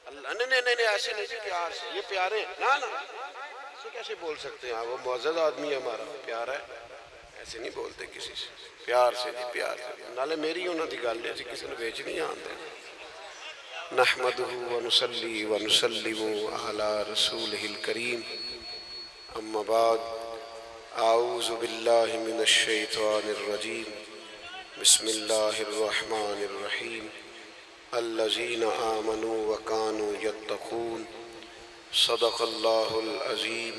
اللہ نہیں ایسے نہیں جی، پیار سے، یہ پیارے ہیں نا نا، ایسے کیسے بول سکتے ہیں آپ؟ وہ معزز آدمی ہے ہمارا، پیارا ہے، ایسے نہیں بولتے کسی سے، پیار سے جی، پیار سے، نالے میری انہوں دی گل ہے جی، کسی نے بیچ نہیں آندے۔ نحمدہ ونصلی ونسلم علی رسولہ الکریم، اما بعد، اعوذ باللہ من الشیطان الرجیم، بسم اللہ الرحمن الرحیم، الذین آمنوا وکانوا یتقون، صدق اللہ العظیم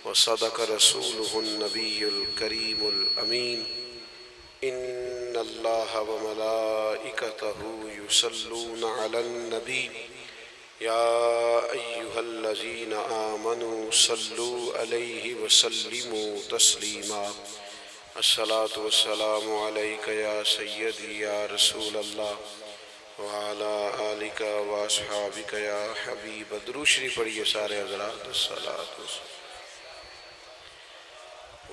وصدق رسولہ النبی الکریم الامین، ان اللہ وملائکتہ یصلون علی النبی یا ایہا الذین آمنوا صلوا علیہ وسلموا تسلیما، الصلاۃ والسلام علیک یا سیدی یا رسول اللہ وعلی آلک واصحابک یا حبیب۔ درود شریف پڑھیے سارے حضرات، الصلاۃ والسلام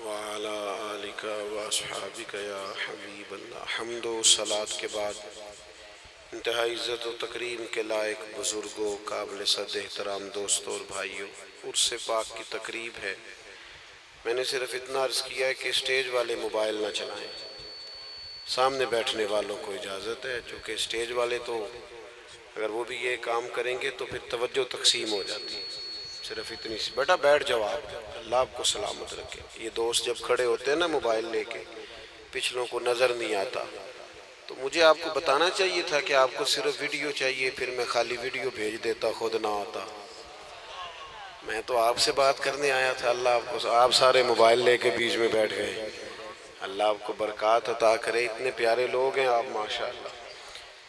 وعلی آلک واصحابک یا حبیب اللہ۔ حمد و صلاۃ کے بعد انتہائی عزت و تکریم کے لائق بزرگوں، قابل صد احترام دوستوں اور بھائیوں، عرس پاک کی تقریب ہے۔ میں نے صرف اتنا عرض کیا ہے کہ اسٹیج والے موبائل نہ چلائیں، سامنے بیٹھنے والوں کو اجازت ہے، چونکہ اسٹیج والے تو اگر وہ بھی یہ کام کریں گے تو پھر توجہ تقسیم ہو جاتی ہے۔ صرف اتنی سی، بیٹا بیٹھ جاؤ آپ، اللہ آپ کو سلامت رکھے۔ یہ دوست جب کھڑے ہوتے ہیں نا موبائل لے کے، پچھلوں کو نظر نہیں آتا، تو مجھے آپ کو بتانا چاہیے تھا کہ آپ کو صرف ویڈیو چاہیے، پھر میں خالی ویڈیو بھیج دیتا، خود نہ ہوتا۔ میں تو آپ سے بات کرنے آیا تھا، اللہ آپ کو، آپ سارے موبائل لے کے بیچ میں بیٹھ گئے۔ اللہ آپ کو برکات عطا کرے، اتنے پیارے لوگ ہیں آپ ماشاءاللہ۔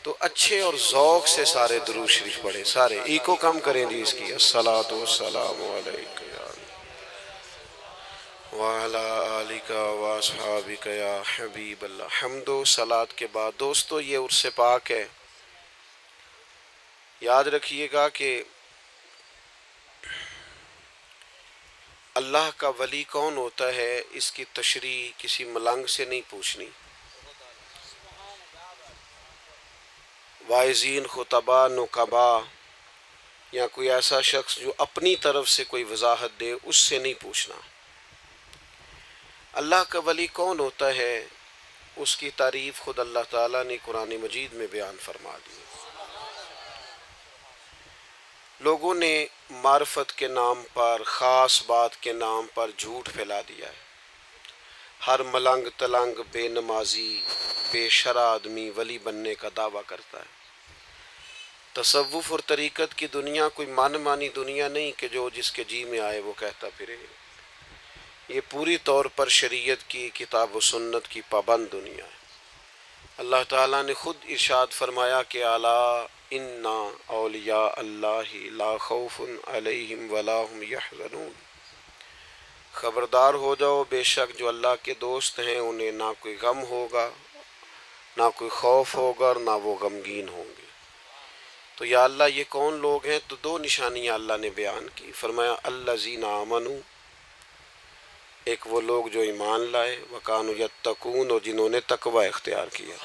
تو اچھے اور ذوق سے سارے درود شریف پڑھیں، سارے ایکو کم کریں جی اس کی، الصلاۃ والسلام علیک یا وعلی آلک واصحابک یا حبیب اللہ۔ حمد و صلاۃ کے بعد دوستو، یہ عرس پاک ہے۔ یاد رکھیے گا کہ اللہ کا ولی کون ہوتا ہے، اس کی تشریح کسی ملنگ سے نہیں پوچھنی۔ واعظین، خطباء، نقبا یا کوئی ایسا شخص جو اپنی طرف سے کوئی وضاحت دے، اس سے نہیں پوچھنا۔ اللہ کا ولی کون ہوتا ہے، اس کی تعریف خود اللہ تعالیٰ نے قرآن مجید میں بیان فرما دی۔ لوگوں نے معرفت کے نام پر، خاص بات کے نام پر جھوٹ پھیلا دیا ہے۔ ہر ملنگ تلنگ، بے نمازی، بے شرع آدمی ولی بننے کا دعویٰ کرتا ہے۔ تصوف اور طریقت کی دنیا کوئی من مانی دنیا نہیں کہ جو جس کے جی میں آئے وہ کہتا پھرے۔ یہ پوری طور پر شریعت کی، کتاب و سنت کی پابند دنیا ہے۔ اللہ تعالیٰ نے خود ارشاد فرمایا کہ الا ان اولیاء اللہ لا خوف علیہم ولا هم یحزنون، خبردار ہو جاؤ، بے شک جو اللہ کے دوست ہیں انہیں نہ کوئی غم ہوگا، نہ کوئی خوف ہوگا، اور نہ وہ غمگین ہوں گے۔ تو یا اللہ یہ کون لوگ ہیں؟ تو دو نشانیاں اللہ نے بیان کی، فرمایا الذین آمنوا، ایک وہ لوگ جو ایمان لائے، وکانوا یتقون، اور جنہوں نے تقوی اختیار کیا۔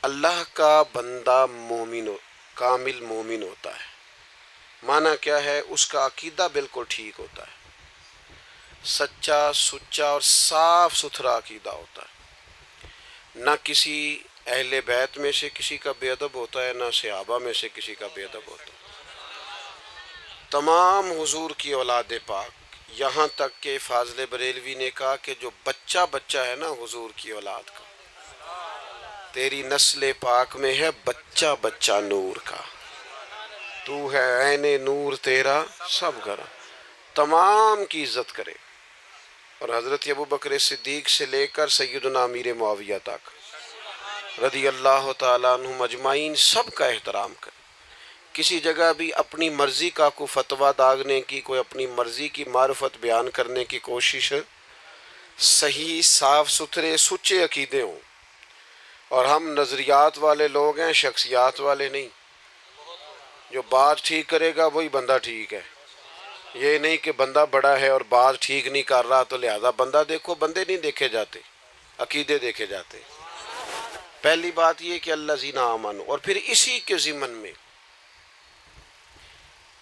اللہ کا بندہ مومن، کامل مومن ہوتا ہے۔ معنی کیا ہے؟ اس کا عقیدہ بالکل ٹھیک ہوتا ہے، سچا سچا اور صاف ستھرا عقیدہ ہوتا ہے۔ نہ کسی اہل بیت میں سے کسی کا بے ادب ہوتا ہے، نہ صحابہ میں سے کسی کا بے ادب ہوتا ہے۔ تمام حضور کی اولاد پاک، یہاں تک کہ فاضل بریلوی نے کہا کہ جو بچہ بچہ ہے نا حضور کی اولاد کا، تیری نسل پاک میں ہے بچہ بچہ نور کا، تو ہے عین نور تیرا سب گھر، تمام کی عزت کرے۔ اور حضرت ابو بکر صدیق سے لے کر سیدنا امیر معاویہ تک رضی اللہ تعالیٰ عنہم اجمعین، سب کا احترام کرے۔ کسی جگہ بھی اپنی مرضی کا کوئی فتویٰ داغنے کی، کوئی اپنی مرضی کی معرفت بیان کرنے کی کوشش، صحیح صاف ستھرے سچے عقیدے ہوں۔ اور ہم نظریات والے لوگ ہیں، شخصیات والے نہیں۔ جو بات ٹھیک کرے گا وہی بندہ ٹھیک ہے، یہ نہیں کہ بندہ بڑا ہے اور بات ٹھیک نہیں کر رہا تو لہذا بندہ دیکھو۔ بندے نہیں دیکھے جاتے، عقیدے دیکھے جاتے۔ پہلی بات یہ کہ الذین آمنوا، اور پھر اسی کے ضمن میں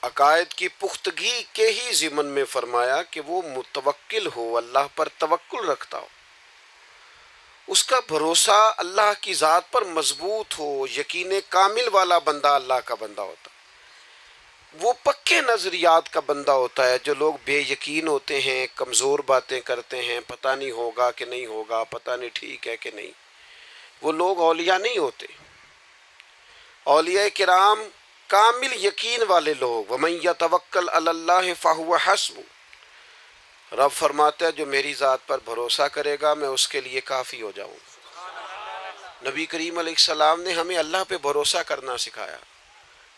عقائد کی پختگی کے ہی ضمن میں فرمایا کہ وہ متوکل ہو، اللہ پر توکل رکھتا ہو، اس کا بھروسہ اللہ کی ذات پر مضبوط ہو، یقین کامل والا بندہ اللہ کا بندہ ہوتا ہے۔ وہ پکے نظریات کا بندہ ہوتا ہے۔ جو لوگ بے یقین ہوتے ہیں، کمزور باتیں کرتے ہیں، پتہ نہیں ہوگا کہ نہیں ہوگا، پتہ نہیں ٹھیک ہے کہ نہیں، وہ لوگ اولیاء نہیں ہوتے۔ اولیاء کرام کامل یقین والے لوگ، وَمَن يَتَوَكَّلْ عَلَى اللَّهِ فَهُوَ حَسْبُهُ، رب فرماتا ہے جو میری ذات پر بھروسہ کرے گا میں اس کے لیے کافی ہو جاؤں۔ نبی کریم علیہ السلام نے ہمیں اللہ پہ بھروسہ کرنا سکھایا۔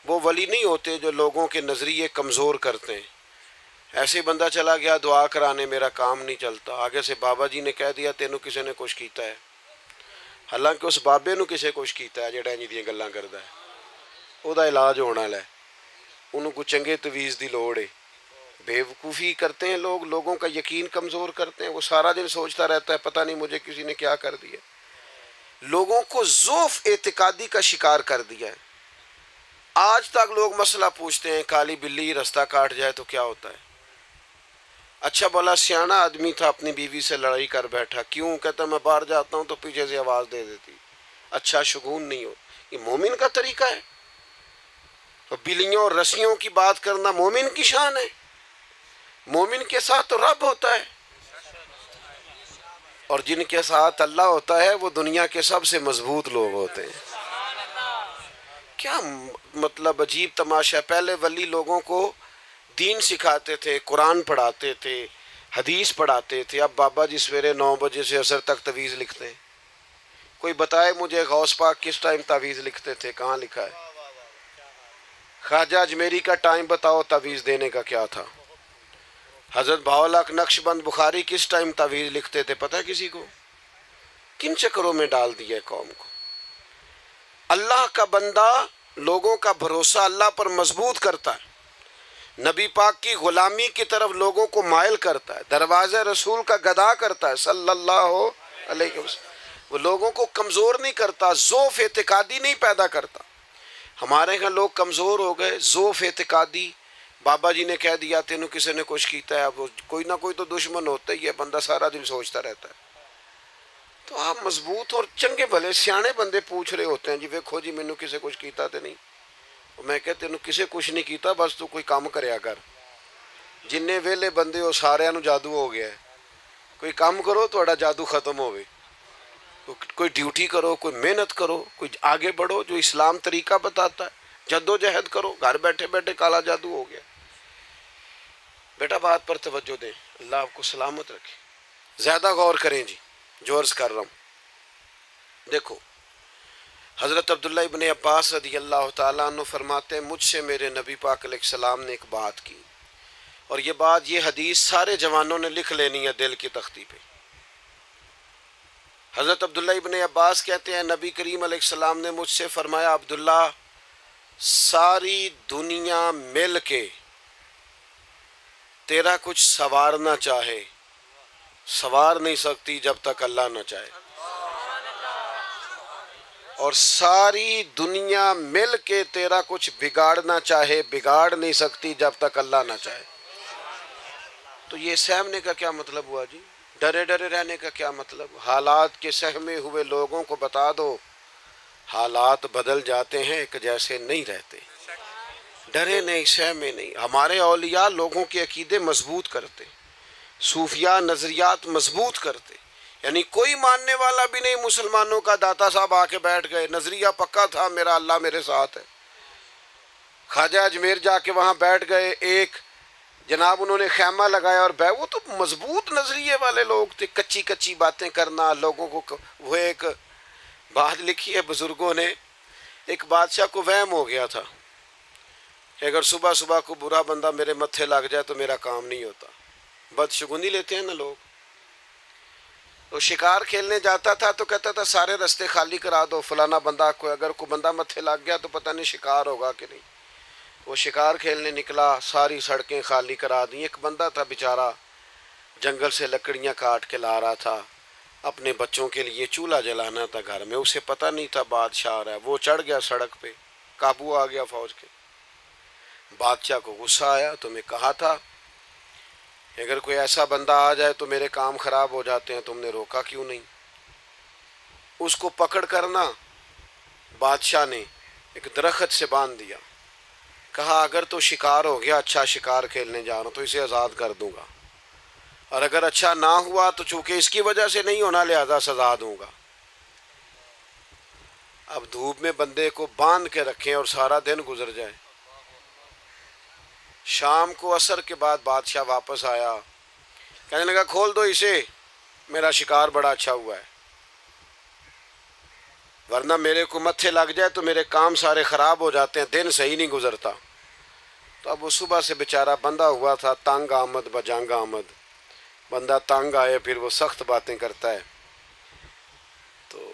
وہ ولی نہیں ہوتے جو لوگوں کے نظریے کمزور کرتے ہیں۔ ایسے بندہ چلا گیا دعا کرانے، میرا کام نہیں چلتا، آگے سے بابا جی نے کہہ دیا تینوں کسی نے کچھ کیتا ہے، حالانکہ اس بابے نو کسے کچھ کیتا ہے جڑا انج دیاں گلاں کردا ہے، او دا علاج ہونا ہے، انہوں کو چنگے تویز دی لوڑ ہے۔ بے وقوفی کرتے ہیں لوگ، لوگوں کا یقین کمزور کرتے ہیں، وہ سارا دن سوچتا رہتا ہے پتہ نہیں مجھے کسی نے کیا کر دیا، لوگوں کو ضعف اعتقادی کا شکار کر دیا ہے۔ آج تک لوگ مسئلہ پوچھتے ہیں کالی بلی رستہ کاٹ جائے تو کیا ہوتا ہے؟ اچھا بھلا سیاںا آدمی تھا، اپنی بیوی سے لڑائی کر بیٹھا، کیوں؟ کہتا میں باہر جاتا ہوں تو پیچھے سے آواز دے دیتی، اچھا شگون نہیں ہو۔ یہ مومن کا طریقہ ہے؟ تو بلیوں اور رسیوں کی بات کرنا مومن کی شان ہے؟ مومن کے ساتھ تو رب ہوتا ہے، اور جن کے ساتھ اللہ ہوتا ہے وہ دنیا کے سب سے مضبوط لوگ ہوتے ہیں۔ کیا مطلب عجیب تماشا ہے۔ پہلے ولی لوگوں کو دین سکھاتے تھے، قرآن پڑھاتے تھے، حدیث پڑھاتے تھے، اب بابا جی سویرے 9 بجے سے عصر تک تعویذ لکھتے ہیں۔ کوئی بتائے مجھے غوث پاک کس ٹائم تعویذ لکھتے تھے، کہاں لکھا ہے؟ خواجہ اجمیری کا ٹائم بتاؤ تعویذ دینے کا کیا تھا؟ حضرت بہاؤالحق نقش بند بخاری کس ٹائم تعویذ لکھتے تھے، پتہ کسی کو؟ کن چکروں میں ڈال دیا ہے قوم کو۔ اللہ کا بندہ لوگوں کا بھروسہ اللہ پر مضبوط کرتا ہے، نبی پاک کی غلامی کی طرف لوگوں کو مائل کرتا ہے، دروازے رسول کا گدا کرتا ہے صلی اللہ علیہ وسلم۔ وہ لوگوں کو کمزور نہیں کرتا، ضعف اعتقادی نہیں پیدا کرتا۔ ہمارے یہاں لوگ کمزور ہو گئے، ضعف اعتقادی، بابا جی نے کہہ دیا تینوں کسی نے کچھ کیتا ہے، اب کوئی نہ کوئی تو دشمن ہوتا ہی ہے، بندہ سارا دن سوچتا رہتا ہے۔ تو آپ مضبوط اور چنگے بھلے سیانے بندے پوچھ رہے ہوتے ہیں جی ویکھو جی مینوں کسے کچھ کیتا تے نہیں، میں کہتے تینوں کسے کچھ نہیں کیتا، بس تو کوئی کام کریا کر۔ جننے ویلے بندے ہو سارے نو جادو ہو گیا ہے، کوئی کام کرو تہاڈا جادو ختم ہوئے، کوئی ڈیوٹی کرو، کوئی محنت کرو، کوئی آگے بڑھو جو اسلام طریقہ بتاتا ہے، جد و جہد کرو، گھر بیٹھے بیٹھے کالا جادو ہو گیا۔ بیٹا بات پر توجہ دیں، اللہ آپ کو سلامت رکھے، زیادہ غور کریں جی جو عرض کر رہا ہوں۔ دیکھو حضرت عبداللہ ابن عباس رضی اللہ تعالیٰ عنہ فرماتے ہیں مجھ سے میرے نبی پاک علیہ السلام نے ایک بات کی، اور یہ بات، یہ حدیث سارے جوانوں نے لکھ لینی ہے دل کی تختی پہ۔ حضرت عبداللہ ابن عباس کہتے ہیں نبی کریم علیہ السلام نے مجھ سے فرمایا عبداللہ ساری دنیا مل کے تیرا کچھ سنوارنا چاہے، سنوار نہیں سکتی جب تک اللہ نہ چاہے، اور ساری دنیا مل کے تیرا کچھ بگاڑنا چاہے، بگاڑ نہیں سکتی جب تک اللہ نہ چاہے۔ تو یہ سہمنے کا کیا مطلب ہوا جی؟ ڈرے ڈرے رہنے کا کیا مطلب؟ حالات کے سہمے ہوئے لوگوں کو بتا دو حالات بدل جاتے ہیں، ایک جیسے نہیں رہتے۔ ڈرے نہیں، سہمے نہیں۔ ہمارے اولیاء لوگوں کے عقیدے مضبوط کرتے، صوفیاء نظریات مضبوط کرتے، یعنی کوئی ماننے والا بھی نہیں مسلمانوں کا داتا صاحب آ کے بیٹھ گئے، نظریہ پکا تھا میرا اللہ میرے ساتھ ہے۔ خواجہ اجمیر جا کے وہاں بیٹھ گئے، ایک جناب انہوں نے خیمہ لگایا اور وہ تو مضبوط نظریے والے لوگ تھے، کچی کچی باتیں کرنا لوگوں کو۔ وہ ایک بات لکھی ہے بزرگوں نے، ایک بادشاہ کو وہم ہو گیا تھا کہ اگر صبح صبح کو برا بندہ میرے متھے لگ جائے تو میرا کام نہیں ہوتا، بدشگونی لیتے ہیں نا لوگ۔ تو شکار کھیلنے جاتا تھا تو کہتا تھا سارے رستے خالی کرا دو، فلانا بندہ کو اگر کوئی بندہ متھے لگ گیا تو پتہ نہیں شکار ہوگا کہ نہیں۔ وہ شکار کھیلنے نکلا، ساری سڑکیں خالی کرا دیں۔ ایک بندہ تھا بیچارہ جنگل سے لکڑیاں کاٹ کے لا رہا تھا، اپنے بچوں کے لیے چولہا جلانا تھا گھر میں، اسے پتہ نہیں تھا بادشاہ آ رہا ہے، وہ چڑھ گیا سڑک پہ، قابو آ گیا فوج کے۔ بادشاہ کو غصہ آیا، تمہیں کہا تھا اگر کوئی ایسا بندہ آ جائے تو میرے کام خراب ہو جاتے ہیں، تم نے روکا کیوں نہیں؟ اس کو پکڑ کرنا بادشاہ نے ایک درخت سے باندھ دیا، کہا اگر تو شکار ہو گیا، اچھا شکار کھیلنے جا رہا ہوں تو اسے آزاد کر دوں گا، اور اگر اچھا نہ ہوا تو چونکہ اس کی وجہ سے نہیں ہونا لہذا سزا دوں گا۔ اب دھوپ میں بندے کو باندھ کے رکھیں اور سارا دن گزر جائے۔ شام کو عصر کے بعد بادشاہ واپس آیا، کہنے لگا کھول دو اسے، میرا شکار بڑا اچھا ہوا ہے، ورنہ میرے کو متھے لگ جائے تو میرے کام سارے خراب ہو جاتے ہیں، دن صحیح نہیں گزرتا۔ تو اب وہ صبح سے بیچارہ بندھا ہوا تھا، تنگ آمد بجنگ آمد، بندہ تنگ آئے پھر وہ سخت باتیں کرتا ہے۔ تو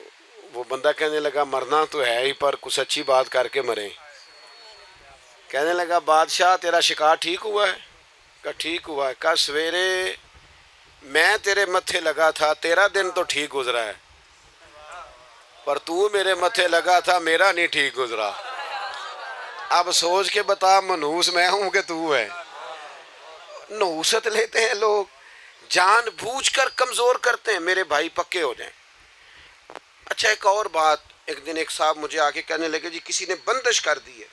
وہ بندہ کہنے لگا مرنا تو ہے ہی پر کچھ اچھی بات کر کے مریں۔ کہنے لگا بادشاہ تیرا شکار ٹھیک ہوا ہے؟ کہا ٹھیک ہوا ہے۔ کہا سویرے میں تیرے متھے لگا تھا، تیرا دن تو ٹھیک گزرا ہے، پر تو میرے متھے لگا تھا، میرا نہیں ٹھیک گزرا۔ اب سوچ کے بتا منحوس میں ہوں کہ تو ہے؟ نحوست لیتے ہیں لوگ، جان بوجھ کر کمزور کرتے ہیں، میرے بھائی پکے ہو جائیں۔ اچھا ایک اور بات، ایک دن ایک صاحب مجھے آ کے کہنے لگے جی کسی نے بندش کر دی ہے،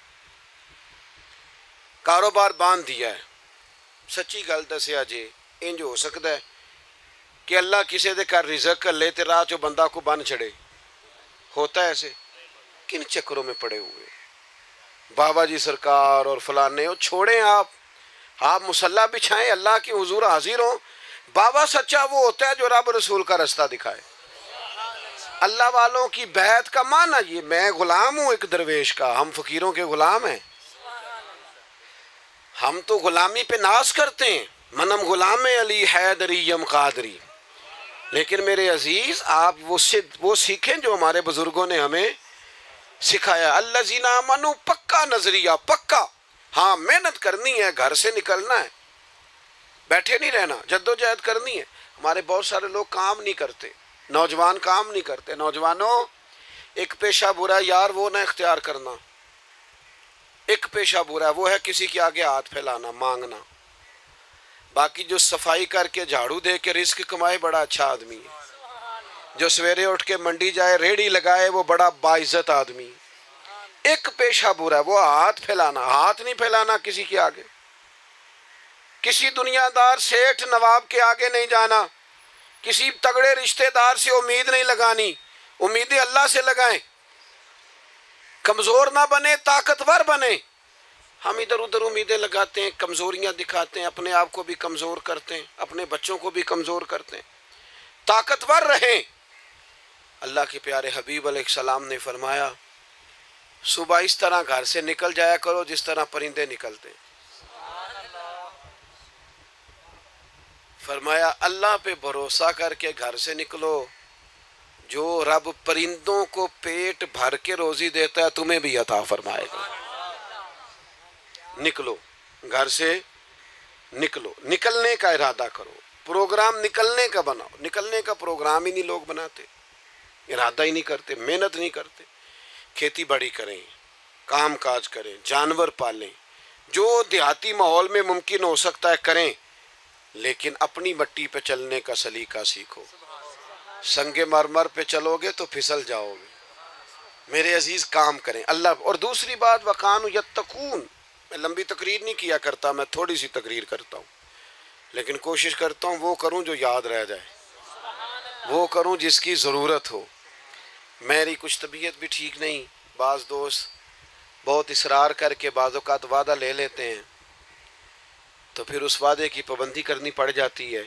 کاروبار باندھ دیا ہے۔ سچی گل دسیا جی، انج ہو سکتا ہے کہ اللہ کسی دے کر رزق کر لے تے راہ چو بندہ کو بن چھڑے؟ ہوتا ہے ایسے؟ کن چکروں میں پڑے ہوئے؟ بابا جی سرکار اور فلانے ہو، چھوڑیں آپ مصلی بچھائیں، اللہ کی حضور حاضر ہوں۔ بابا سچا وہ ہوتا ہے جو رب رسول کا رستہ دکھائے۔ اللہ والوں کی بیعت کا معنی یہ، میں غلام ہوں ایک درویش کا، ہم فقیروں کے غلام ہیں، ہم تو غلامی پہ ناز کرتے ہیں، منم غلام علی حیدری یم قادری۔ لیکن میرے عزیز آپ وہ سیکھیں جو ہمارے بزرگوں نے ہمیں سکھایا۔ الذین آمنوا، پکا نظریہ، پکا، ہاں محنت کرنی ہے، گھر سے نکلنا ہے، بیٹھے نہیں رہنا، جدوجہد کرنی ہے۔ ہمارے بہت سارے لوگ کام نہیں کرتے، نوجوان کام نہیں کرتے۔ نوجوانوں ایک پیشہ برا یار وہ نہ اختیار کرنا، ایک پیشہ برا وہ ہے کسی کے آگے ہاتھ پھیلانا، مانگنا۔ باقی جو صفائی کر کے جھاڑو دے کے رزق کمائے بڑا اچھا آدمی ہے، جو سویرے اٹھ کے منڈی جائے ریڑھی لگائے وہ بڑا باعزت آدمی ہے۔ ایک پیشہ برا وہ ہاتھ پھیلانا، ہاتھ نہیں پھیلانا کسی کے آگے، کسی دنیا دار سیٹھ نواب کے آگے نہیں جانا، کسی تگڑے رشتہ دار سے امید نہیں لگانی، امیدیں اللہ سے لگائیں۔ کمزور نہ بنے، طاقتور بنے۔ ہم ادھر ادھر امیدیں لگاتے ہیں، کمزوریاں دکھاتے ہیں، اپنے آپ کو بھی کمزور کرتے ہیں، اپنے بچوں کو بھی کمزور کرتے ہیں۔ طاقتور رہیں۔ اللہ کے پیارے حبیب علیہ السلام نے فرمایا صبح اس طرح گھر سے نکل جایا کرو جس طرح پرندے نکلتے ہیں۔ فرمایا اللہ پہ بھروسہ کر کے گھر سے نکلو، جو رب پرندوں کو پیٹ بھر کے روزی دیتا ہے تمہیں بھی عطا فرمائے گا۔ نکلو، گھر سے نکلو، نکلنے کا ارادہ کرو، پروگرام نکلنے کا بناؤ۔ نکلنے کا پروگرام ہی نہیں لوگ بناتے، ارادہ ہی نہیں کرتے، محنت نہیں کرتے۔ کھیتی باڑی کریں، کام کاج کریں، جانور پالیں، جو دیہاتی ماحول میں ممکن ہو سکتا ہے کریں، لیکن اپنی مٹی پہ چلنے کا سلیقہ سیکھو۔ سنگ مرمر پہ چلو گے تو پھسل جاؤ گے۔ میرے عزیز کام کریں اللہ۔ اور دوسری بات وَقَانُوا يَتَّقُونَ، میں لمبی تقریر نہیں کیا کرتا، میں تھوڑی سی تقریر کرتا ہوں، لیکن کوشش کرتا ہوں وہ کروں جو یاد رہ جائے، وہ کروں جس کی ضرورت ہو۔ میری کچھ طبیعت بھی ٹھیک نہیں، بعض دوست بہت اصرار کر کے بعض اوقات وعدہ لے لیتے ہیں تو پھر اس وعدے کی پابندی کرنی پڑ جاتی ہے۔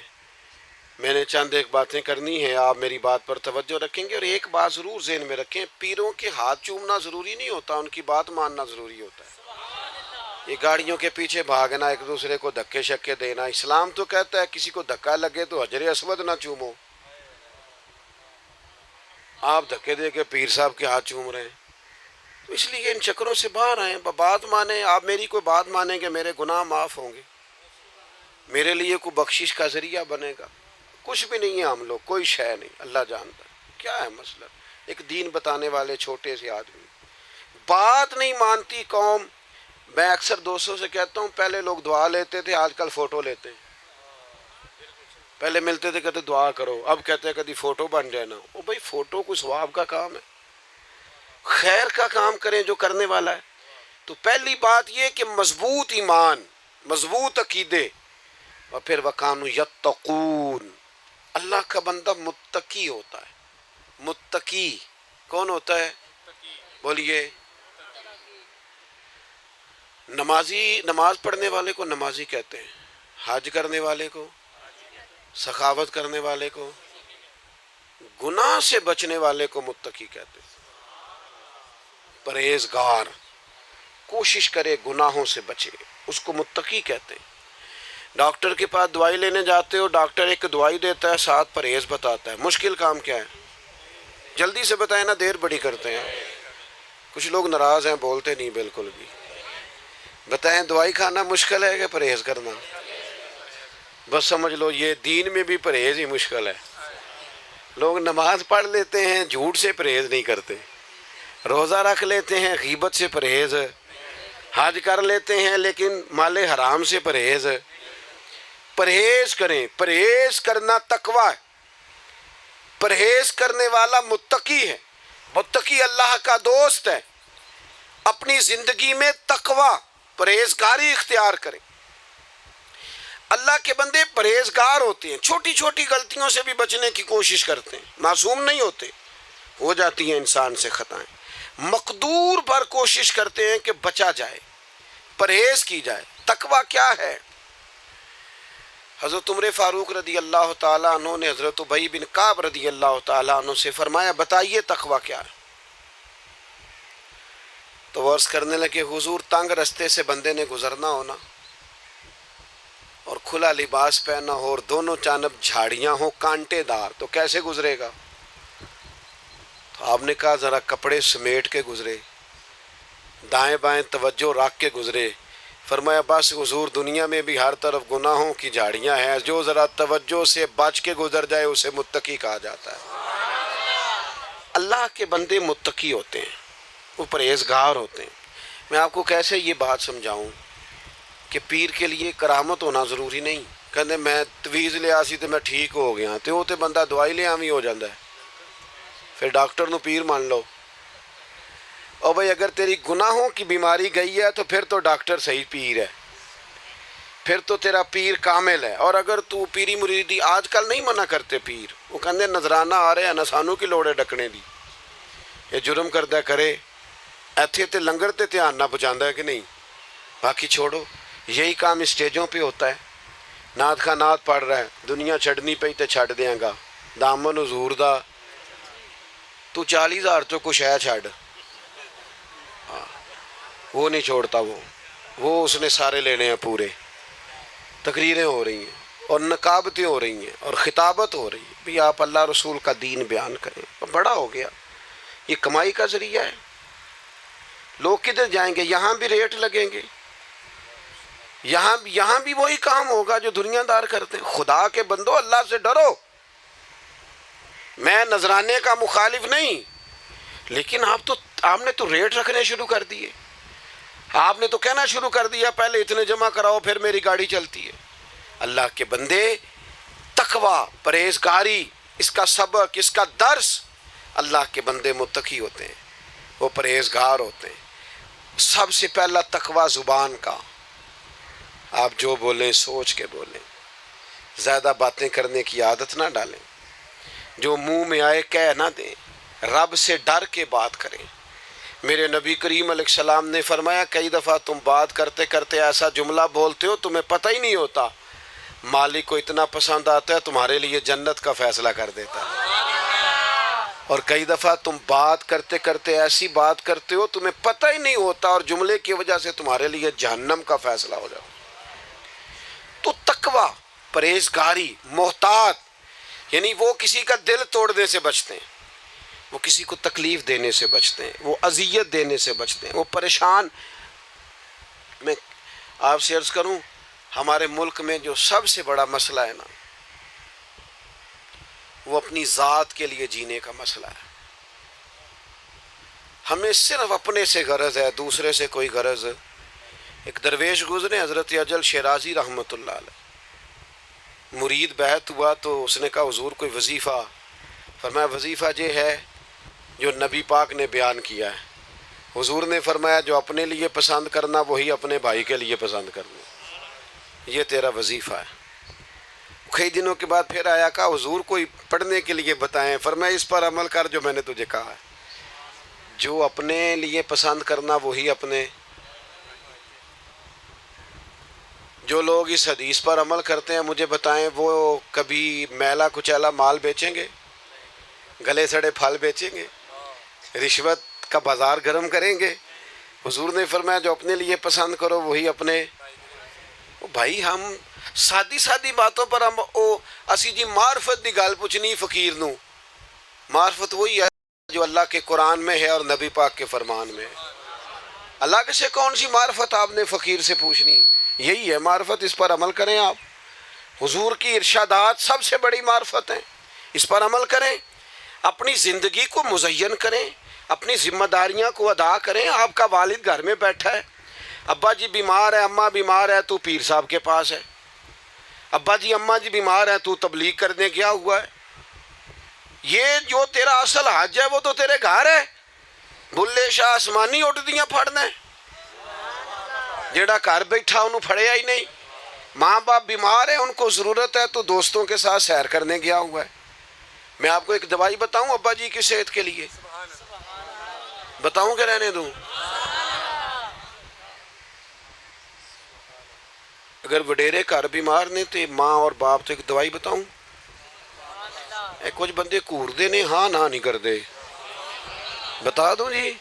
میں نے چند ایک باتیں کرنی ہیں، آپ میری بات پر توجہ رکھیں گے، اور ایک بات ضرور ذہن میں رکھیں، پیروں کے ہاتھ چومنا ضروری نہیں ہوتا، ان کی بات ماننا ضروری ہوتا ہے۔ یہ گاڑیوں کے پیچھے بھاگنا، ایک دوسرے کو دھکے شکے دینا، اسلام تو کہتا ہے کسی کو دھکا لگے تو حجر اسود نہ چومو۔ آپ دھکے دے کے پیر صاحب کے ہاتھ چوم رہے ہیں، تو اس لیے ان چکروں سے باہر آئیں، بات مانیں۔ آپ میری کوئی بات مانیں گے میرے گناہ معاف ہوں گے، میرے لیے کوئی بخشش کا ذریعہ بنے گا، کچھ بھی نہیں ہے ہم لوگ، کوئی شے نہیں، اللہ جانتا ہے کیا ہے مسئلہ۔ ایک دین بتانے والے چھوٹے سے آدمی، بات نہیں مانتی قوم۔ میں اکثر دوستوں سے کہتا ہوں پہلے لوگ دعا لیتے تھے، آج کل فوٹو لیتے ہیں۔ پہلے ملتے تھے کہتے دعا کرو، اب کہتے ہیں کبھی فوٹو بن جائے نا۔ او بھائی فوٹو کوئی ثواب کا کام ہے، خیر کا کام کریں جو کرنے والا ہے۔ تو پہلی بات یہ کہ مضبوط ایمان، مضبوط عقیدے، اور پھر وَكَانُوا يَتَّقُونَ۔ اللہ کا بندہ متقی ہوتا ہے۔ متقی کون ہوتا ہے؟ بولیے۔ نمازی، نماز پڑھنے والے کو نمازی کہتے ہیں، حج کرنے والے کو، سخاوت کرنے والے کو، گناہ سے بچنے والے کو متقی کہتے ہیں۔ پرہیزگار، کوشش کرے گناہوں سے بچے، اس کو متقی کہتے ہیں۔ ڈاکٹر کے پاس دوائی لینے جاتے ہو، ڈاکٹر ایک دوائی دیتا ہے، ساتھ پرہیز بتاتا ہے۔ مشکل کام کیا ہے؟ جلدی سے بتائیں نا، دیر بڑی کرتے ہیں۔ کچھ لوگ ناراض ہیں، بولتے نہیں بالکل بھی۔ بتائیں دوائی کھانا مشکل ہے کہ پرہیز کرنا؟ بس سمجھ لو یہ دین میں بھی پرہیز ہی مشکل ہے۔ لوگ نماز پڑھ لیتے ہیں، جھوٹ سے پرہیز نہیں کرتے، روزہ رکھ لیتے ہیں، غیبت سے پرہیز، حج کر لیتے ہیں لیکن مال حرام سے پرہیز۔ پرہیز کریں، پرہیز کرنا تقویٰ ہے۔ پرہیز کرنے والا متقی ہے، متقی اللہ کا دوست ہے۔ اپنی زندگی میں تقویٰ، پرہیزگاری اختیار کریں۔ اللہ کے بندے پرہیزگار ہوتے ہیں، چھوٹی چھوٹی غلطیوں سے بھی بچنے کی کوشش کرتے ہیں، معصوم نہیں ہوتے، ہو جاتی ہیں انسان سے خطائیں، مقدور پر کوشش کرتے ہیں کہ بچا جائے، پرہیز کی جائے۔ تقویٰ کیا ہے؟ حضرت عمر فاروق رضی اللہ تعالیٰ عنہ نے حضرت ابی بن کعب رضی اللہ تعالیٰ عنہ سے فرمایا بتائیے تقویٰ کیا ہے؟ تو وہ عرض کرنے لگے حضور تنگ رستے سے بندے نے گزرنا ہونا اور کھلا لباس پہنا ہو اور دونوں جانب جھاڑیاں ہوں کانٹے دار، تو کیسے گزرے گا؟ تو آپ نے کہا ذرا کپڑے سمیٹ کے گزرے، دائیں بائیں توجہ رکھ کے گزرے۔ فرمایا بس حضور دنیا میں بھی ہر طرف گناہوں کی جھاڑیاں ہیں، جو ذرا توجہ سے بچ کے گزر جائے اسے متقی کہا جاتا ہے۔ اللہ کے بندے متقی ہوتے ہیں، وہ پرہیزگار ہوتے ہیں۔ میں آپ کو کیسے یہ بات سمجھاؤں کہ پیر کے لیے کرامت ہونا ضروری نہیں۔ کہتے میں تویز لے آسی تو میں ٹھیک ہو گیا، تو وہ تو بندہ دوائی لے آویں ہو جاتا ہے، پھر ڈاکٹر نو پیر مان لو۔ اور بھائی اگر تیری گناہوں کی بیماری گئی ہے تو پھر تو ڈاکٹر صحیح پیر ہے، پھر تو تیرا پیر کامل ہے۔ اور اگر تو پیری مریدی آج کل نہیں منع کرتے پیر، وہ کہتے نظرانہ آ رہے ہیں نہ سانو کی لوڑ ہے ڈکنے دی، یہ جرم کردہ کرے ایتھے تے لنگر تے دھیان نہ پہنچاندہ ہے کہ نہیں، باقی چھوڑو۔ یہی کام اسٹیجوں پہ ہوتا ہے، نعت کا نعت پڑھ رہا ہے، دنیا چھڑنی پئی تے چھڑ دیاں گا، دامن حضور دا تو 40,000 تو کچھ ہے چھڑ، وہ نہیں چھوڑتا، وہ اس نے سارے لینے ہیں پورے۔ تقریریں ہو رہی ہیں اور نقابتیں ہو رہی ہیں اور خطابت ہو رہی ہے، بھی آپ اللہ رسول کا دین بیان کریں۔ بڑا ہو گیا، یہ کمائی کا ذریعہ ہے۔ لوگ کدھر جائیں گے؟ یہاں بھی ریٹ لگیں گے، یہاں بھی وہی کام ہوگا جو دنیا دار کرتے ہیں۔ خدا کے بندو اللہ سے ڈرو۔ میں نذرانے کا مخالف نہیں، لیکن آپ نے تو ریٹ رکھنے شروع کر دیے، آپ نے تو کہنا شروع کر دیا پہلے اتنے جمع کراؤ پھر میری گاڑی چلتی ہے۔ اللہ کے بندے تقویٰ، پرہیزگاری، اس کا سبق، اس کا درس، اللہ کے بندے متقی ہوتے ہیں، وہ پرہیزگار ہوتے ہیں۔ سب سے پہلا تقویٰ زبان کا، آپ جو بولیں سوچ کے بولیں، زیادہ باتیں کرنے کی عادت نہ ڈالیں، جو منہ میں آئے کہہ نہ دیں، رب سے ڈر کے بات کریں۔ میرے نبی کریم علیہ السلام نے فرمایا کئی دفعہ تم بات کرتے کرتے ایسا جملہ بولتے ہو تمہیں پتہ ہی نہیں ہوتا، مالک کو اتنا پسند آتا ہے تمہارے لیے جنت کا فیصلہ کر دیتا ہے، اور کئی دفعہ تم بات کرتے کرتے ایسی بات کرتے ہو تمہیں پتہ ہی نہیں ہوتا اور جملے کی وجہ سے تمہارے لیے جہنم کا فیصلہ ہو جاتا۔ تو تقویٰ، پرہیزگاری، محتاط، یعنی وہ کسی کا دل توڑنے سے بچتے ہیں، وہ کسی کو تکلیف دینے سے بچتے ہیں، وہ اذیت دینے سے بچتے ہیں، وہ پریشان۔ میں آپ سے عرض کروں ہمارے ملک میں جو سب سے بڑا مسئلہ ہے نا، وہ اپنی ذات کے لیے جینے کا مسئلہ ہے. ہمیں صرف اپنے سے غرض ہے، دوسرے سے کوئی غرض. ایک درویش گزرے حضرت اجل شیرازی رحمۃ اللہ علیہ، مرید بیعت ہوا تو اس نے کہا حضور کوئی وظیفہ. فرمایا وظیفہ یہ ہے جو نبی پاک نے بیان کیا ہے. حضور نے فرمایا جو اپنے لیے پسند کرنا وہی اپنے بھائی کے لیے پسند کرنا، یہ تیرا وظیفہ ہے. کئی دنوں کے بعد پھر آیا، کہا حضور کوئی پڑھنے کے لیے بتائیں. فرمایا اس پر عمل کر جو میں نے تجھے کہا ہے. جو اپنے لیے پسند کرنا وہی اپنے. جو لوگ اس حدیث پر عمل کرتے ہیں مجھے بتائیں وہ کبھی میلا کچیلا مال بیچیں گے، گلے سڑے پھل بیچیں گے، رشوت کا بازار گرم کریں گے؟ حضور نے فرمایا جو اپنے لیے پسند کرو وہی اپنے. بھائی ہم سادی سادی باتوں پر ہم اسی جی معرفت دی گل پوچھنی فقیر نو. معرفت وہی ہے جو اللہ کے قرآن میں ہے اور نبی پاک کے فرمان میں ہے. اللہ سے کون سی معرفت آپ نے فقیر سے پوچھنی؟ یہی ہے معرفت، اس پر عمل کریں. آپ حضور کی ارشادات سب سے بڑی معرفت ہیں، اس پر عمل کریں، اپنی زندگی کو مزین کریں، اپنی ذمہ داریاں کو ادا کریں. آپ کا والد گھر میں بیٹھا ہے، ابا جی بیمار ہے، اماں بیمار ہے، تو پیر صاحب کے پاس ہے. ابا جی اماں جی بیمار ہے، تو تبلیغ کرنے گیا ہوا ہے. یہ جو تیرا اصل حج ہے وہ تو تیرے گھر ہے. بلے شاہ آسمانی اٹھدیاں پھڑنا ہے، جیڑا گھر بیٹھا انہوں پھڑیا ہی نہیں. ماں باپ بیمار ہیں، ان کو ضرورت ہے، تو دوستوں کے ساتھ سیر کرنے گیا ہوا ہے. میں آپ کو ایک دوائی بتاؤں ابا جی کی صحت کے لیے؟ بتاؤں کہ رہنے دوں؟ اگر وڈیرے گھر بیمار نے تو ماں اور باپ تو ایک دوائی بتاؤں. کچھ بندے کوردے نے ہاں نہ نہیں کردے. بتا دوں جی؟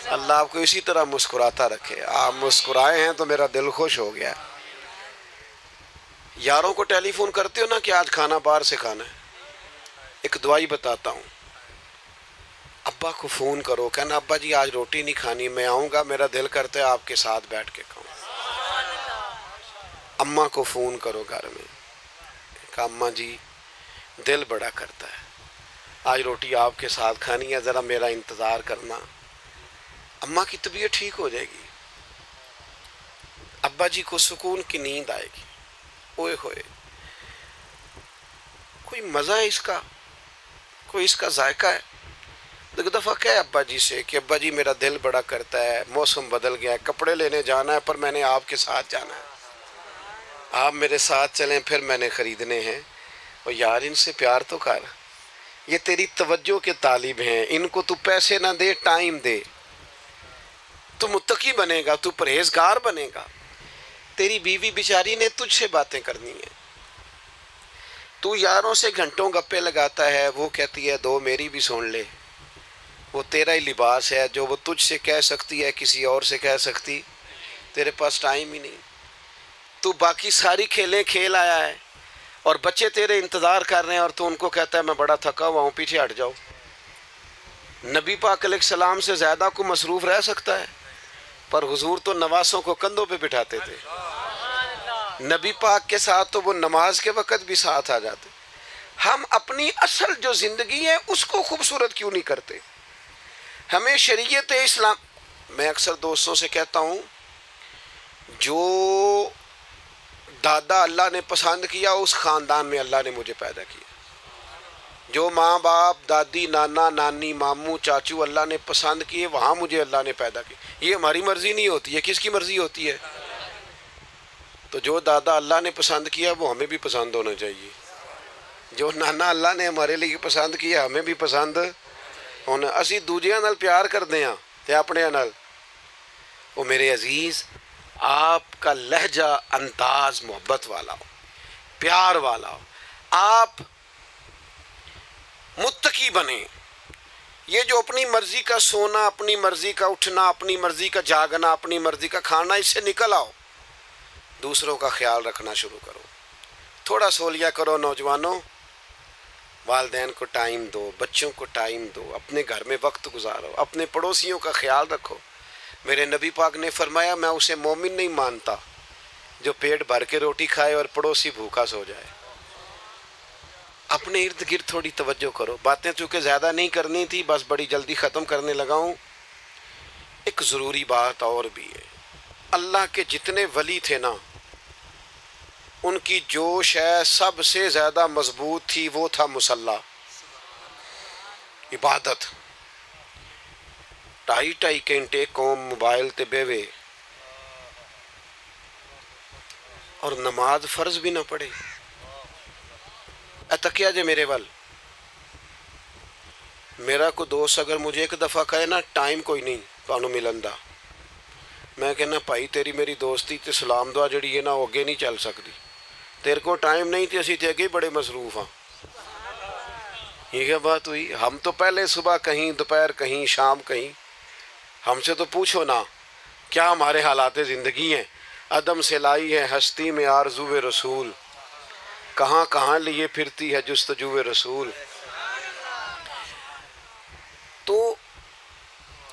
اللہ آپ کو اسی طرح مسکراتا رکھے. آپ مسکرائے ہیں تو میرا دل خوش ہو گیا. یاروں کو ٹیلی فون کرتے ہو نا کہ آج کھانا باہر سے کھانا ہے، ایک دوائی بتاتا ہوں. ابا کو فون کرو، کہنا ابا جی آج روٹی نہیں کھانی، میں آؤں گا، میرا دل کرتا ہے آپ کے ساتھ بیٹھ کے کھاؤں. اماں کو فون کرو گھر میں، کہا اماں جی دل بڑا کرتا ہے، آج روٹی آپ کے ساتھ کھانی ہے، ذرا میرا انتظار کرنا. اماں کی طبیعت ٹھیک ہو جائے گی، ابا جی کو سکون کی نیند آئے گی. اوئے ہوئے کوئی مزہ ہے اس کا، کوئی اس کا ذائقہ ہے. ایک دفعہ کہے ابا جی سے کہ ابا جی میرا دل بڑا کرتا ہے، موسم بدل گیا ہے، کپڑے لینے جانا ہے، پر میں نے آپ کے ساتھ جانا ہے، آپ میرے ساتھ چلیں، پھر میں نے خریدنے ہیں. اور یار ان سے پیار تو کر، یہ تیری توجہ کے طالب ہیں، ان کو تو پیسے نہ دے، ٹائم دے. تو متقی بنے گا، تو پرہیزگار بنے گا. تیری بیوی بیچاری نے تجھ سے باتیں کرنی ہیں، تو یاروں سے گھنٹوں گپے لگاتا ہے، وہ کہتی ہے دو میری بھی سن لے. وہ تیرا ہی لباس ہے، جو وہ تجھ سے کہہ سکتی ہے کسی اور سے کہہ سکتی. تیرے پاس ٹائم ہی نہیں. تو باقی ساری کھیلیں کھیل آیا ہے اور بچے تیرے انتظار کر رہے ہیں، اور تو ان کو کہتا ہے میں بڑا تھکا ہوا ہوں، پیچھے ہٹ جاؤ. نبی پاک علیہ السلام سے زیادہ کو مصروف رہ سکتا ہے؟ پر حضور تو نواسوں کو کندھوں پہ بٹھاتے تھے. نبی پاک کے ساتھ تو وہ نماز کے وقت بھی ساتھ آ جاتے. ہم اپنی اصل جو زندگی ہے اس کو خوبصورت کیوں نہیں کرتے؟ ہمیں شریعت اسلام، میں اکثر دوستوں سے کہتا ہوں جو دادا اللہ نے پسند کیا اس خاندان میں اللہ نے مجھے پیدا کیا. جو ماں باپ دادی نانا نانی ماموں چاچو اللہ نے پسند کیے وہاں مجھے اللہ نے پیدا کیا. یہ ہماری مرضی نہیں ہوتی ہے، کس کی مرضی ہوتی ہے؟ تو جو دادا اللہ نے پسند کیا وہ ہمیں بھی پسند ہونا چاہیے. جو نانا اللہ نے ہمارے لیے پسند کیا ہمیں بھی پسند ہونا. اسی دوجیاں نال پیار کرتے ہیں تے اپنے نال. وہ میرے عزیز آپ کا لہجہ انداز محبت والا ہو، پیار والا ہو، آپ متقی بنیں. یہ جو اپنی مرضی کا سونا، اپنی مرضی کا اٹھنا، اپنی مرضی کا جاگنا، اپنی مرضی کا کھانا، اس سے نکل آؤ. دوسروں کا خیال رکھنا شروع کرو. تھوڑا سولیا کرو نوجوانوں، والدین کو ٹائم دو، بچوں کو ٹائم دو، اپنے گھر میں وقت گزارو، اپنے پڑوسیوں کا خیال رکھو. میرے نبی پاک نے فرمایا میں اسے مومن نہیں مانتا جو پیٹ بھر کے روٹی کھائے اور پڑوسی بھوکا سو جائے. اپنے ارد گرد تھوڑی توجہ کرو. باتیں چونکہ زیادہ نہیں کرنی تھی، بس بڑی جلدی ختم کرنے لگا ہوں. ایک ضروری بات اور بھی ہے. اللہ کے جتنے ولی تھے نا، ان کی جو شے سب سے زیادہ مضبوط تھی وہ تھا مصلی، عبادت. 2.5 گھنٹے قوم موبائل تے بیوے اور نماز فرض بھی نہ پڑھے. تکیا جے میرے وال. میرا کو دوست اگر مجھے ایک دفعہ کہے نا ٹائم کوئی نہیں تانوں ملن دا، میں کہنا بھائی تیری میری دوستی تے سلام دعا جڑی ہے نا وہ اگے نہیں چل سکتی. تیرے کو ٹائم نہیں تھی، اسی تے اگے بڑے مصروف ہاں. یہ کیا بات ہوئی؟ ہم تو پہلے صبح کہیں، دوپہر کہیں، شام کہیں. ہم سے تو پوچھو نا کیا ہمارے حالات زندگی ہیں. عدم سے لائی ہے ہستی میں آرزو رسول، کہاں کہاں لیے پھرتی ہے جستجو رسول. تو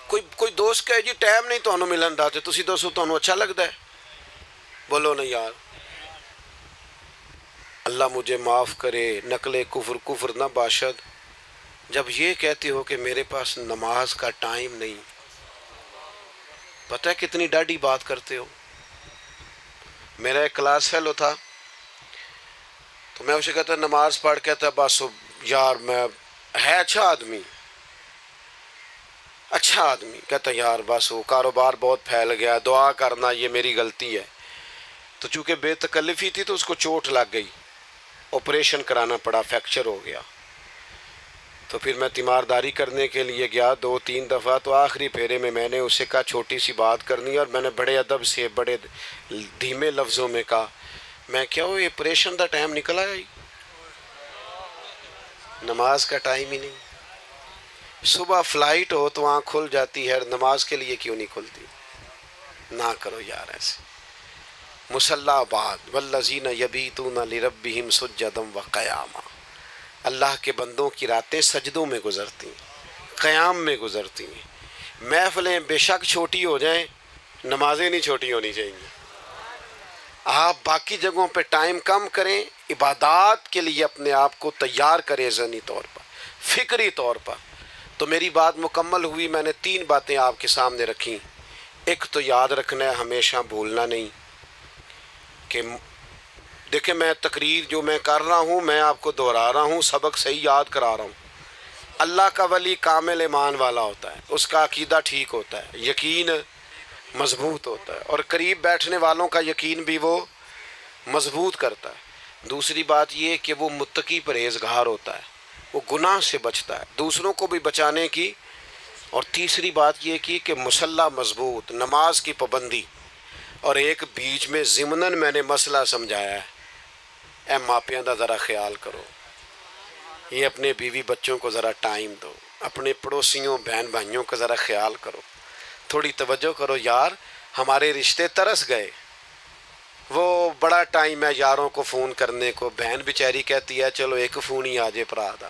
کوئی دوست کہے جی ٹائم نہیں تانوں ملن دا تے تسی دسو تانوں اچھا لگتا ہے؟ بولو نا یار. اللہ مجھے معاف کرے، نقل کفر نہ باشد. جب یہ کہتے ہو کہ میرے پاس نماز کا ٹائم نہیں، پتہ ہے کتنی ڈاڈی بات کرتے ہو. میرا ایک کلاس فیلو تھا، تو میں اسے کہتا نماز پڑھ، کہتا بس یار میں ہے اچھا آدمی کہتا یار بس وہ کاروبار بہت پھیل گیا، دعا کرنا یہ میری غلطی ہے. تو چونکہ بے تکلفی تھی تو اس کو چوٹ لگ گئی، آپریشن کرانا پڑا، فریکچر ہو گیا. تو پھر میں تیمارداری کرنے کے لیے گیا 2-3 دفعہ. تو آخری پھیرے میں نے اسے کہا چھوٹی سی بات کرنی ہے، اور میں نے بڑے ادب سے بڑے دھیمے لفظوں میں کہا، میں کیا وہ آپریشن دا ٹائم نکل آیا ہی، نماز کا ٹائم ہی نہیں. صبح فلائٹ ہو تو آنکھ کھل جاتی ہے، نماز کے لیے کیوں نہیں کھلتی؟ نہ کرو یار ایسے. مصلی بعد والذین یبیتون لربہم سجدا وقیاما. اللہ کے بندوں کی راتیں سجدوں میں گزرتی ہیں، قیام میں گزرتی ہیں. محفلیں بے شک چھوٹی ہو جائیں، نمازیں نہیں چھوٹی ہونی چاہیے. آپ باقی جگہوں پہ ٹائم کم کریں، عبادات کے لیے اپنے آپ کو تیار کریں ذہنی طور پر، فکری طور پر. تو میری بات مکمل ہوئی. میں نے 3 باتیں آپ کے سامنے رکھیں. ایک تو یاد رکھنا ہے، ہمیشہ بھولنا نہیں کہ دیکھیں میں تقریر جو میں کر رہا ہوں میں آپ کو دہرا رہا ہوں، سبق صحیح یاد کرا رہا ہوں. اللہ کا ولی کامل ایمان والا ہوتا ہے، اس کا عقیدہ ٹھیک ہوتا ہے، یقین مضبوط ہوتا ہے، اور قریب بیٹھنے والوں کا یقین بھی وہ مضبوط کرتا ہے. دوسری بات یہ کہ وہ متقی پرہیزگار ہوتا ہے، وہ گناہ سے بچتا ہے، دوسروں کو بھی بچانے کی. اور تیسری بات یہ کی کہ مسلح مضبوط، نماز کی پابندی. اور ایک بیچ میں ضمناً میں نے مسئلہ سمجھایا ہے، اے ماپیاں دا ذرا خیال کرو، یہ اپنے بیوی بچوں کو ذرا ٹائم دو، اپنے پڑوسیوں بہن بھائیوں کا ذرا خیال کرو، تھوڑی توجہ کرو یار. ہمارے رشتے ترس گئے. وہ بڑا ٹائم ہے یاروں کو فون کرنے کو، بہن بیچاری کہتی ہے چلو ایک فون ہی آ جائے پرا دا،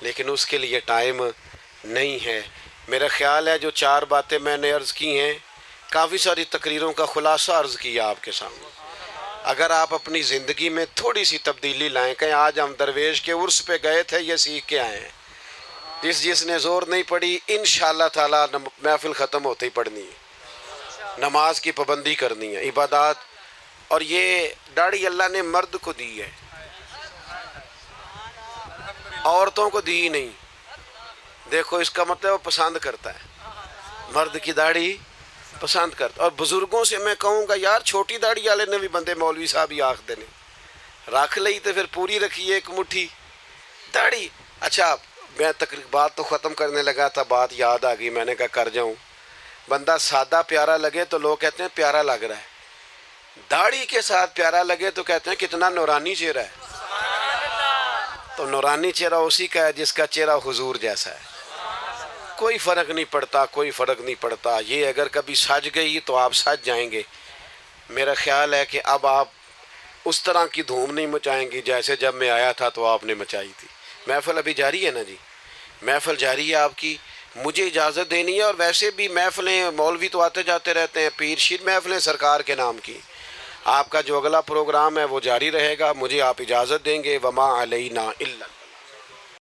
لیکن اس کے لیے ٹائم نہیں ہے. میرا خیال ہے جو 4 باتیں میں نے عرض کی ہیں، کافی ساری تقریروں کا خلاصہ عرض کیا آپ کے سامنے. اگر آپ اپنی زندگی میں تھوڑی سی تبدیلی لائیں، کہیں آج ہم درویش کے عرس پہ گئے تھے یہ سیکھ کے آئے ہیں. جس نے زور نہیں پڑی انشاءاللہ تعالی محفل ختم ہوتے ہی پڑھنی ہے، نماز کی پابندی کرنی ہے، عبادات. اور یہ داڑھی اللہ نے مرد کو دی ہے، عورتوں کو دی نہیں. دیکھو اس کا مطلب وہ پسند کرتا ہے، مرد کی داڑھی پسند کرتا. اور بزرگوں سے میں کہوں گا یار چھوٹی داڑھی والے نے بھی بندے مولوی صاحب ہی آخ دینے، رکھ لئی تو پھر پوری رکھیے ایک مٹھی داڑھی. اچھا میں بات تو ختم کرنے لگا تھا، بات یاد آ گئی، میں نے کہا کر جاؤں. بندہ سادہ پیارا لگے تو لوگ کہتے ہیں پیارا لگ رہا ہے، داڑھی کے ساتھ پیارا لگے تو کہتے ہیں کتنا نورانی چہرہ ہے. تو نورانی چہرہ اسی کا ہے جس کا چہرہ حضور جیسا ہے. کوئی فرق نہیں پڑتا، کوئی فرق نہیں پڑتا. یہ اگر کبھی سج گئی تو آپ سج جائیں گے. میرا خیال ہے کہ اب آپ اس طرح کی دھوم نہیں مچائیں گی جیسے جب میں آیا تھا تو آپ نے مچائی تھی. محفل ابھی جاری ہے نا جی، محفل جاری ہے آپ کی، مجھے اجازت دینی ہے. اور ویسے بھی محفلیں مولوی تو آتے جاتے رہتے ہیں، پیر شیر محفلیں سرکار کے نام کی. آپ کا جو اگلا پروگرام ہے وہ جاری رہے گا. مجھے آپ اجازت دیں گے. وما علینا الا